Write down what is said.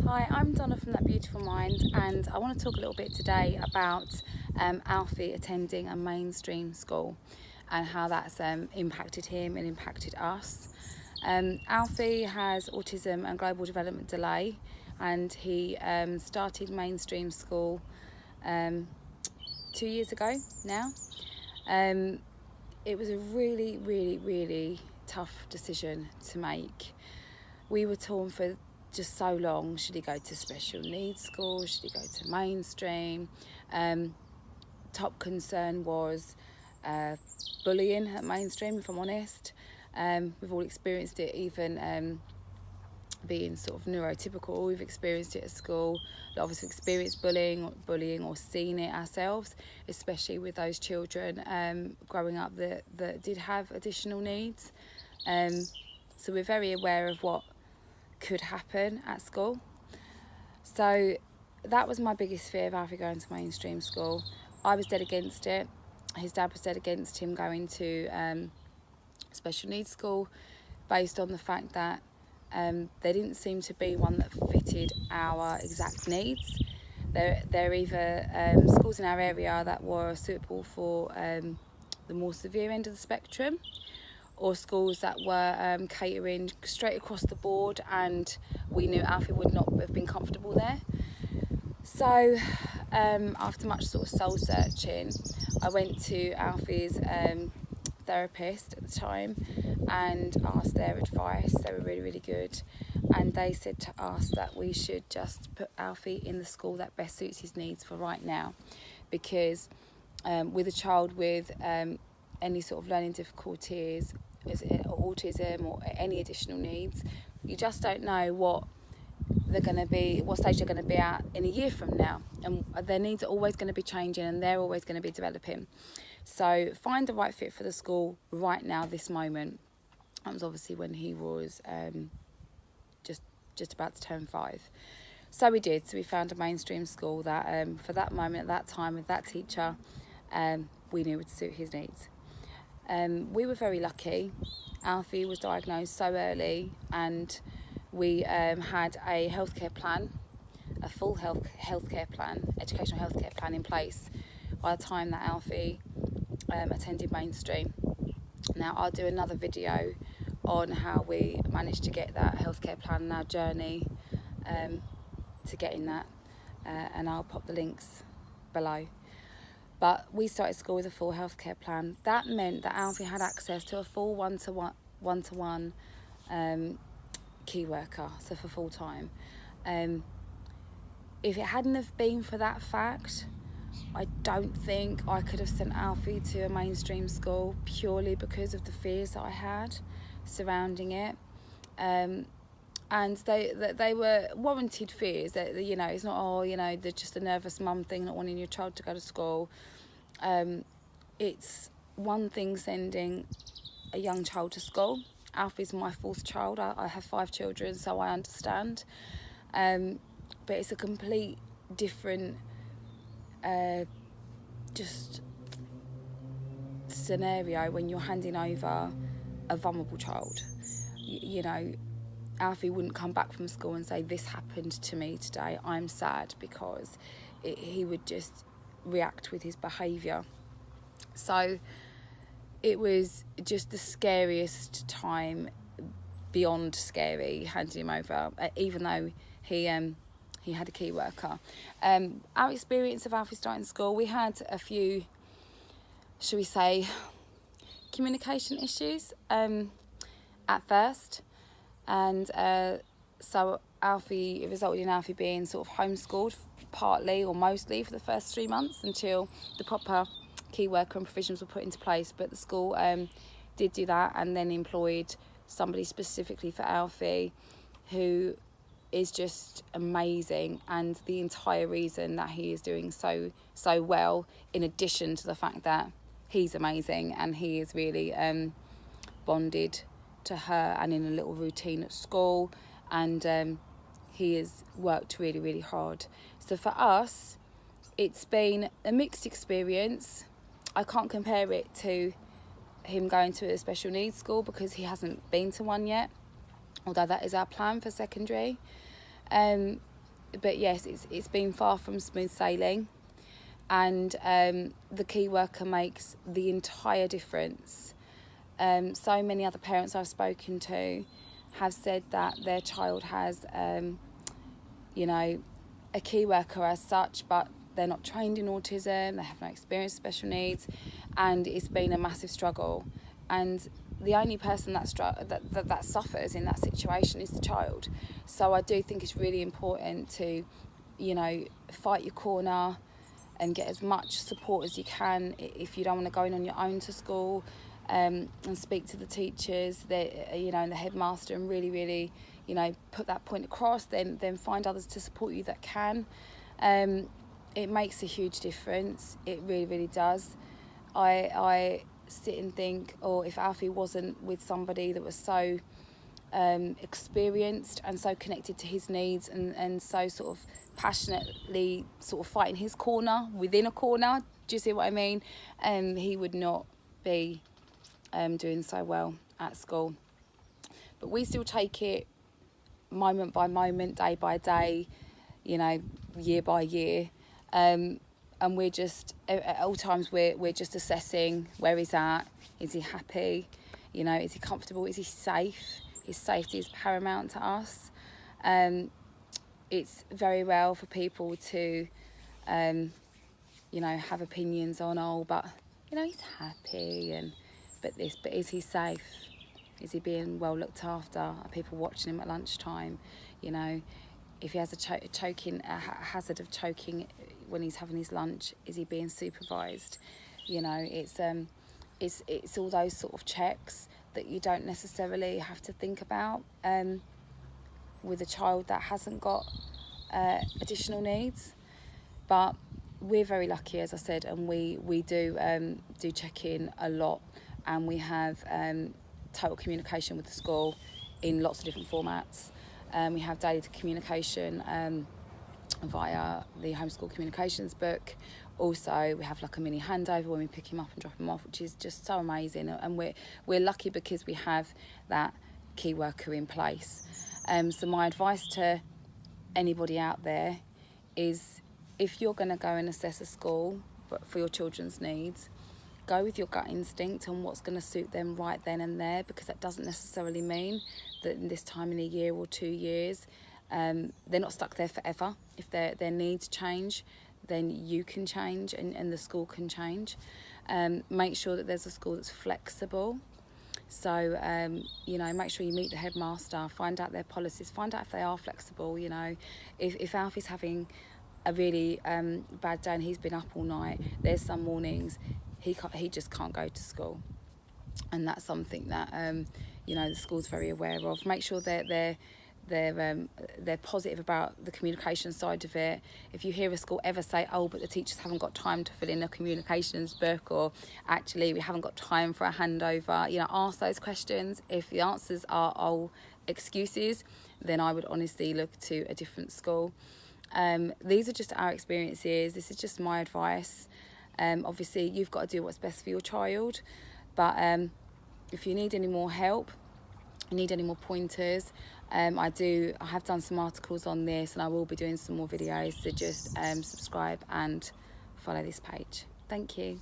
Hi, I'm Donna from That Beautiful Mind, and I want to talk a little bit today about Alfie attending a mainstream school and how that's impacted him and impacted us. Alfie has autism and global development delay, and he started mainstream school 2 years ago now. It was a really tough decision to make. We were torn for just so long. Should he go to special needs school? Should he go to mainstream? Top concern was bullying at mainstream, if I'm honest. We've all experienced it, even being sort of neurotypical. We've experienced it at school. A lot of us have experienced bullying or seen it ourselves, especially with those children growing up that did have additional needs. So we're very aware of what could happen at school. So that was my biggest fear of Alfie going to mainstream school. I was dead against it. His dad was dead against him going to special needs school, based on the fact that there didn't seem to be one that fitted our exact needs. There are either schools in our area that were suitable for the more severe end of the spectrum, or schools that were catering straight across the board, and we knew Alfie would not have been comfortable there. So after much sort of soul searching, I went to Alfie's therapist at the time and asked their advice. They were really good, and they said to us that we should just put Alfie in the school that best suits his needs for right now, because with a child with any sort of learning difficulties, autism or any additional needs, you just don't know what stage they're going to be at in a year from now, and their needs are always going to be changing and they're always going to be developing. So find the right fit for the school right now, this moment. That was obviously when he was just about to turn 5. So we did. So we found a mainstream school that for that moment, at that time, with that teacher, we knew would suit his needs. We were very lucky. Alfie was diagnosed so early, and we had a healthcare plan, a full healthcare plan, educational healthcare plan in place by the time that Alfie attended mainstream. Now, I'll do another video on how we managed to get that healthcare plan and our journey to getting that, and I'll pop the links below. But we started school with a full healthcare plan. That meant that Alfie had access to a full one-to-one key worker, so for full time. If it hadn't have been for that fact, I don't think I could have sent Alfie to a mainstream school, purely because of the fears that I had surrounding it. And they were warranted fears. That, you know, it's not they're just a nervous mum thing, not wanting your child to go to school. It's one thing sending a young child to school. Alfie's my 4th child. I have 5 children, so I understand. But it's a complete different just scenario when you're handing over a vulnerable child. You know, Alfie wouldn't come back from school and say, "This happened to me today, I'm sad," because he would just react with his behaviour. So it was just the scariest time, beyond scary, handing him over, even though he had a key worker. Our experience of Alfie starting school, we had a few, shall we say, communication issues at first, and so it resulted in Alfie being sort of homeschooled, partly or mostly, for the first 3 months until the proper key worker and provisions were put into place. But the school did do that, and then employed somebody specifically for Alfie, who is just amazing, and the entire reason that he is doing so well, in addition to the fact that he's amazing and he is really bonded to her and in a little routine at school, and he has worked really hard. So for us, it's been a mixed experience. I can't compare it to him going to a special needs school because he hasn't been to one yet, although that is our plan for secondary. But yes, it's been far from smooth sailing, and the key worker makes the entire difference. So many other parents I've spoken to have said that their child has, you know, a key worker as such, but they're not trained in autism, they have no experience with special needs, and it's been a massive struggle. And the only person that suffers in that situation is the child. So I do think it's really important to, you know, fight your corner and get as much support as you can. If you don't want to go in on your own to school, and speak to the teachers, you know, and the headmaster, and really, you know, put that point across. Then find others to support you that can. It makes a huge difference. It really does. I sit and think, if Alfie wasn't with somebody that was so experienced and so connected to his needs, and so sort of passionately sort of fighting his corner within a corner, do you see what I mean? He would not be doing so well at school. But we still take it moment by moment, day by day, you know, year by year, and we're just at all times we're just assessing where he's at. Is he happy? You know, is he comfortable? Is he safe? His safety is paramount to us. It's very well for people to, you know, have opinions on, but you know, he's happy, but is he safe? Is he being well looked after? Are people watching him at lunchtime? You know, if he has a hazard of choking when he's having his lunch, is he being supervised? You know, it's all those sort of checks that you don't necessarily have to think about with a child that hasn't got additional needs. But we're very lucky, as I said, and we do check in a lot, and we have total communication with the school in lots of different formats. We have daily communication via the homeschool communications book. Also, we have like a mini handover when we pick him up and drop him off, which is just so amazing. And we're lucky because we have that key worker in place. So my advice to anybody out there is, if you're going to go and assess a school for your children's needs, go with your gut instinct and what's going to suit them right then and there, because that doesn't necessarily mean that in this time in a year or 2 years, they're not stuck there forever. If their needs change, then you can change, and the school can change. Make sure that there's a school that's flexible. So, you know, make sure you meet the headmaster, find out their policies, find out if they are flexible. You know, if Alfie's having a really bad day and he's been up all night, there's some mornings he just can't go to school, and that's something that you know, the school's very aware of. Make sure that they're positive about the communication side of it. If you hear a school ever say, but the teachers haven't got time to fill in a communications book, or actually we haven't got time for a handover, you know, ask those questions. If the answers are all excuses, then I would honestly look to a different school. These are just our experiences. This is just my advice. Obviously, you've got to do what's best for your child. But if you need any more help, you need any more pointers, I have done some articles on this, and I will be doing some more videos. So just subscribe and follow this page. Thank you.